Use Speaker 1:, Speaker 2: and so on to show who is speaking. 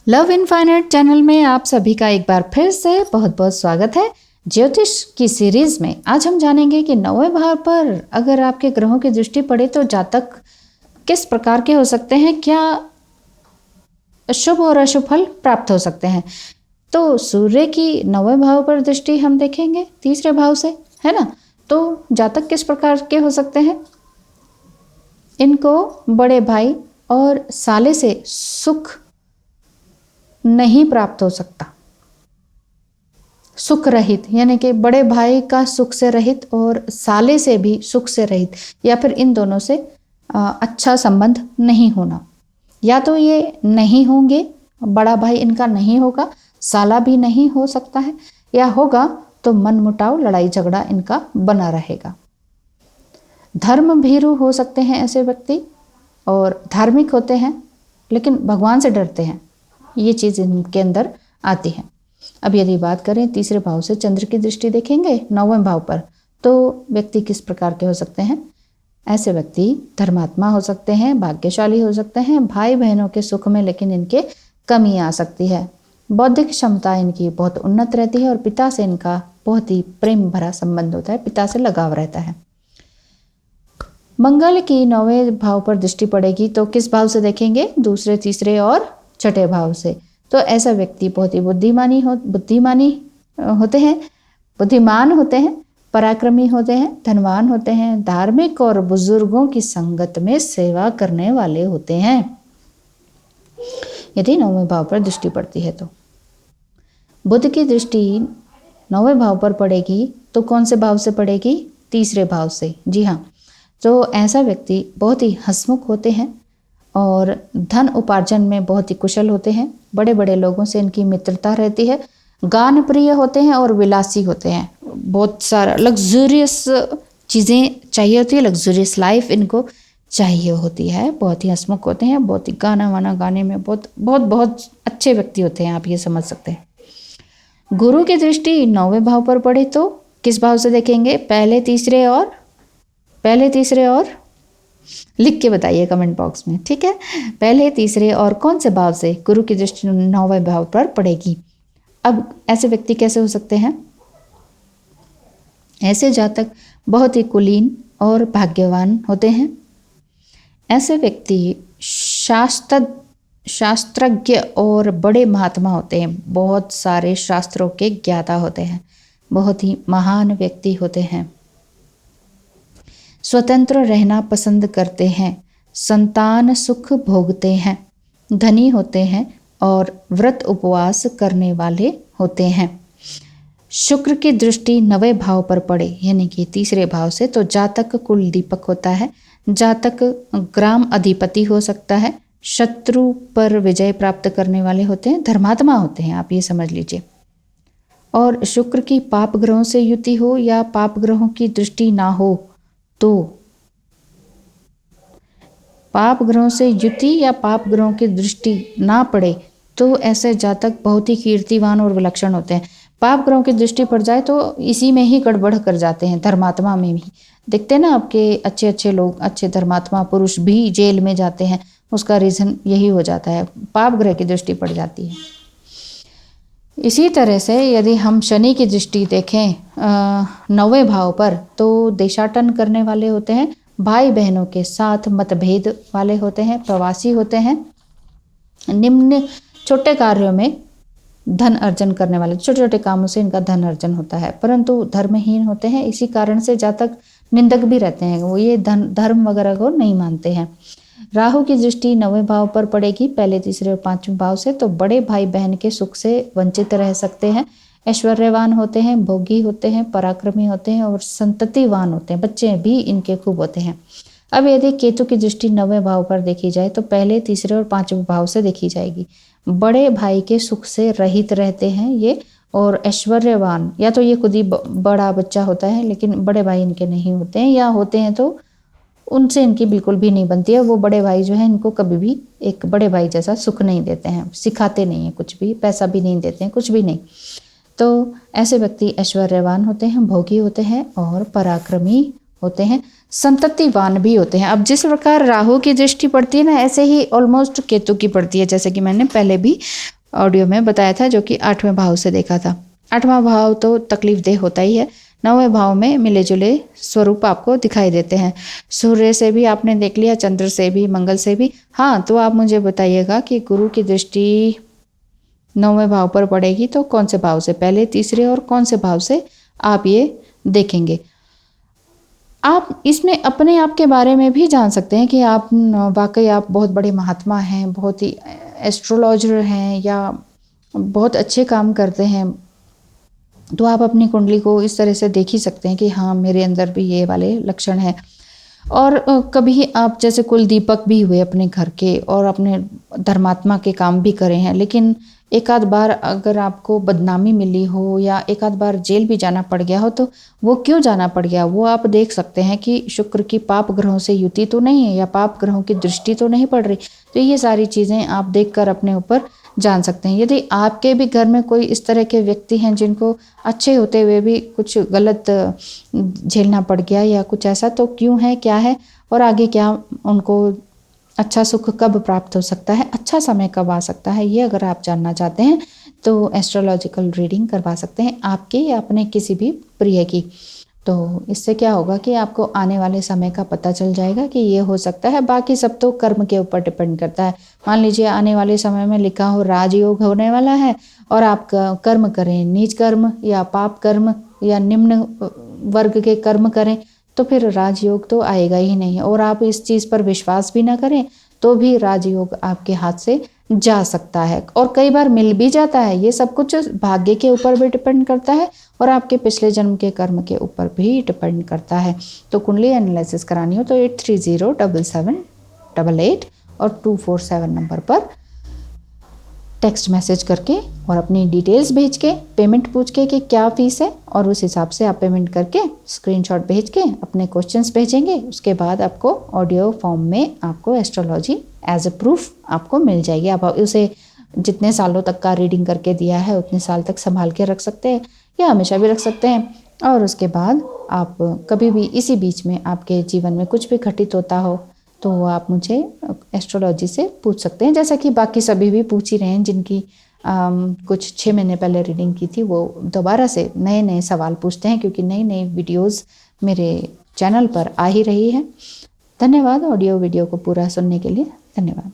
Speaker 1: Love infinite channel में आप सभी का एक बार फिर से बहुत बहुत स्वागत है। ज्योतिष की सीरीज में आज हम जानेंगे कि 9वें भाव पर अगर आपके ग्रहों की दृष्टि पड़े तो जातक किस प्रकार के हो सकते हैं, क्या शुभ और अशुभ फल प्राप्त हो सकते हैं। तो सूर्य की 9वें भाव पर दृष्टि हम देखेंगे तीसरे भाव से, है ना। तो जातक किस प्रकार के हो सकते हैं, इनको बड़े भाई और साले से सुख नहीं प्राप्त हो सकता। सुख रहित यानी कि बड़े भाई का सुख से रहित और साले से भी सुख से रहित, या फिर इन दोनों से अच्छा संबंध नहीं होना। या तो ये नहीं होंगे, बड़ा भाई इनका नहीं होगा, साला भी नहीं हो सकता है, या होगा तो मनमुटाव लड़ाई झगड़ा इनका बना रहेगा। धर्म भीरू हो सकते हैं ऐसे व्यक्ति, और धार्मिक होते हैं लेकिन भगवान से डरते हैं, ये चीज़ इनके अंदर आती है। अब यदि बात करें तीसरे भाव से चंद्र की दृष्टि देखेंगे 9वें भाव पर, तो व्यक्ति किस प्रकार के हो सकते हैं। ऐसे व्यक्ति धर्मात्मा हो सकते हैं, भाग्यशाली हो सकते हैं, भाई बहनों के सुख में लेकिन इनके कमी आ सकती है। बौद्धिक क्षमता इनकी बहुत उन्नत रहती है और पिता से इनका बहुत ही प्रेम भरा संबंध होता है, पिता से लगाव रहता है। मंगल की 9वें भाव पर दृष्टि पड़ेगी तो किस भाव से देखेंगे, दूसरे, तीसरे और छठे भाव से। तो ऐसा व्यक्ति बहुत ही बुद्धिमान होते हैं, पराक्रमी होते हैं, धनवान होते हैं, धार्मिक और बुजुर्गों की संगत में सेवा करने वाले होते हैं, यदि 9वें भाव पर दृष्टि पड़ती है तो। बुध की दृष्टि 9वें भाव पर पड़ेगी तो कौन से भाव से पड़ेगी, तीसरे भाव से। जी हाँ, तो ऐसा व्यक्ति बहुत ही हंसमुख होते हैं और धन उपार्जन में बहुत ही कुशल होते हैं। बड़े बड़े लोगों से इनकी मित्रता रहती है। गान प्रिय होते हैं और विलासी होते हैं। बहुत सारा लग्जूरियस चीज़ें चाहिए होती है, लग्जूरियस लाइफ इनको चाहिए होती है। बहुत ही हंसमुख होते हैं, बहुत ही गाना वाना गाने में बहुत बहुत बहुत अच्छे व्यक्ति होते हैं, आप ये समझ सकते हैं। गुरु की दृष्टि 9वें भाव पर पड़े तो किस भाव से देखेंगे, पहले तीसरे और लिख के बताइए कमेंट बॉक्स में, ठीक है। पहले, तीसरे और कौन से भाव से गुरु की दृष्टि 9वें भाव पर पड़ेगी। अब ऐसे व्यक्ति कैसे हो सकते हैं, ऐसे जातक बहुत ही कुलीन और भाग्यवान होते हैं। ऐसे व्यक्ति शास्त्रज्ञ और बड़े महात्मा होते हैं, बहुत सारे शास्त्रों के ज्ञाता होते हैं, बहुत ही महान व्यक्ति होते हैं। स्वतंत्र रहना पसंद करते हैं, संतान सुख भोगते हैं, धनी होते हैं और व्रत उपवास करने वाले होते हैं। शुक्र की दृष्टि 9वें भाव पर पड़े यानी कि तीसरे भाव से तो जातक कुल दीपक होता है, जातक ग्राम अधिपति हो सकता है, शत्रु पर विजय प्राप्त करने वाले होते हैं, धर्मात्मा होते हैं, आप ये समझ लीजिए। और शुक्र की पाप ग्रहों से युति हो या पाप ग्रहों की दृष्टि ना हो, तो पाप ग्रहों से युति या पाप ग्रहों की दृष्टि ना पड़े तो ऐसे जातक बहुत ही कीर्तिवान और विलक्षण होते हैं। पाप ग्रहों की दृष्टि पड़ जाए तो इसी में ही गड़बड़ कर जाते हैं, धर्मात्मा में भी देखते हैं ना, आपके अच्छे लोग, अच्छे धर्मात्मा पुरुष भी जेल में जाते हैं, उसका रीज़न यही हो जाता है, पाप ग्रह की दृष्टि पड़ जाती है। इसी तरह से यदि हम शनि की दृष्टि देखें 9वें भाव पर तो देशाटन करने वाले होते हैं, भाई बहनों के साथ मतभेद वाले होते हैं, प्रवासी होते हैं, निम्न छोटे कार्यों में धन अर्जन करने वाले, छोटे छोटे कामों से इनका धन अर्जन होता है, परंतु धर्महीन होते हैं। इसी कारण से जातक निंदक भी रहते हैं, वो ये धर्म वगैरह को नहीं मानते हैं। राहु की दृष्टि 9वें भाव पर पड़ेगी पहले, तीसरे और 5वें भाव से, तो बड़े भाई बहन के सुख से वंचित रह सकते हैं। ऐश्वर्यवान होते हैं, भोगी होते हैं, पराक्रमी होते हैं और संततिवान होते हैं, बच्चे भी इनके खूब होते हैं। अब यदि केतु की दृष्टि 9वें भाव पर देखी जाए तो पहले, तीसरे और 5वें भाव से देखी जाएगी। बड़े भाई के सुख से रहित रहते हैं ये, और ऐश्वर्यवान, या तो ये खुद ही बड़ा बच्चा होता है लेकिन बड़े भाई इनके नहीं होते हैं, या होते हैं तो उनसे इनकी बिल्कुल भी नहीं बनती है। वो बड़े भाई जो है इनको कभी भी एक बड़े भाई जैसा सुख नहीं देते हैं, सिखाते नहीं हैं कुछ भी, पैसा भी नहीं देते हैं, कुछ भी नहीं। तो ऐसे व्यक्ति ऐश्वर्यवान होते हैं, भोगी होते हैं और पराक्रमी होते हैं, संततिवान भी होते हैं। अब जिस प्रकार राहु की दृष्टि पड़ती है ना, ऐसे ही ऑलमोस्ट केतु की पड़ती है, जैसे कि मैंने पहले भी ऑडियो में बताया था, जो कि 8वें भाव से देखा था। 8वां भाव तो तकलीफ देह होता ही है। 9वें भाव में मिले जुले स्वरूप आपको दिखाई देते हैं। सूर्य से भी आपने देख लिया, चंद्र से भी, मंगल से भी। हाँ, तो आप मुझे बताइएगा कि गुरु की दृष्टि 9वें भाव पर पड़ेगी तो कौन से भाव से, पहले, तीसरे और कौन से भाव से आप ये देखेंगे। आप इसमें अपने आप के बारे में भी जान सकते हैं कि आप वाकई आप बहुत बड़े महात्मा हैं, बहुत ही एस्ट्रोलॉजर हैं, या बहुत अच्छे काम करते हैं। तो आप अपनी कुंडली को इस तरह से देख ही सकते हैं कि हाँ, मेरे अंदर भी ये वाले लक्षण हैं। और कभी आप जैसे कुल दीपक भी हुए अपने घर के और अपने धर्मात्मा के काम भी करे हैं, लेकिन एक आध बार अगर आपको बदनामी मिली हो या एक आध बार जेल भी जाना पड़ गया हो, तो वो क्यों जाना पड़ गया, वो आप देख सकते हैं कि शुक्र की पाप ग्रहों से युति तो नहीं है या पाप ग्रहों की दृष्टि तो नहीं पड़ रही। तो ये सारी चीज़ें आप देखकर अपने ऊपर जान सकते हैं। यदि आपके भी घर में कोई इस तरह के व्यक्ति हैं जिनको अच्छे होते हुए भी कुछ गलत झेलना पड़ गया या कुछ ऐसा, तो क्यों है, क्या है, और आगे क्या उनको अच्छा सुख कब प्राप्त हो सकता है, अच्छा समय कब आ सकता है, ये अगर आप जानना चाहते हैं तो एस्ट्रोलॉजिकल रीडिंग करवा सकते हैं आपके या अपने किसी भी प्रिय की। तो इससे क्या होगा कि आपको आने वाले समय का पता चल जाएगा कि ये हो सकता है। बाकी सब तो कर्म के ऊपर डिपेंड करता है। मान लीजिए आने वाले समय में लिखा हो राजयोग होने वाला है और आप कर्म करें, नीच कर्म या पाप कर्म या निम्न वर्ग के कर्म करें, तो फिर राजयोग तो आएगा ही नहीं। और आप इस चीज़ पर विश्वास भी ना करें तो भी राजयोग आपके हाथ से जा सकता है, और कई बार मिल भी जाता है। ये सब कुछ भाग्य के ऊपर भी डिपेंड करता है और आपके पिछले जन्म के कर्म के ऊपर भी डिपेंड करता है। तो कुंडली एनालिसिस करानी हो तो 830778 और 247 नंबर पर टेक्स्ट मैसेज करके और अपनी डिटेल्स भेज के, पेमेंट पूछ के कि क्या फ़ीस है, और उस हिसाब से आप पेमेंट करके स्क्रीनशॉट भेज के अपने क्वेश्चंस भेजेंगे। उसके बाद आपको ऑडियो फॉर्म में आपको एस्ट्रोलॉजी एज ए प्रूफ आपको मिल जाएगी। आप उसे जितने सालों तक का रीडिंग करके दिया है उतने साल तक संभाल के रख सकते हैं या हमेशा भी रख सकते हैं। और उसके बाद आप कभी भी इसी बीच में आपके जीवन में कुछ भी घटित होता हो तो आप मुझे एस्ट्रोलॉजी से पूछ सकते हैं, जैसा कि बाकी सभी भी पूछ ही रहे हैं जिनकी कुछ 6 महीने पहले रीडिंग की थी। वो दोबारा से नए नए सवाल पूछते हैं क्योंकि नई नई वीडियोस मेरे चैनल पर आ ही रही है। धन्यवाद ऑडियो वीडियो को पूरा सुनने के लिए। धन्यवाद।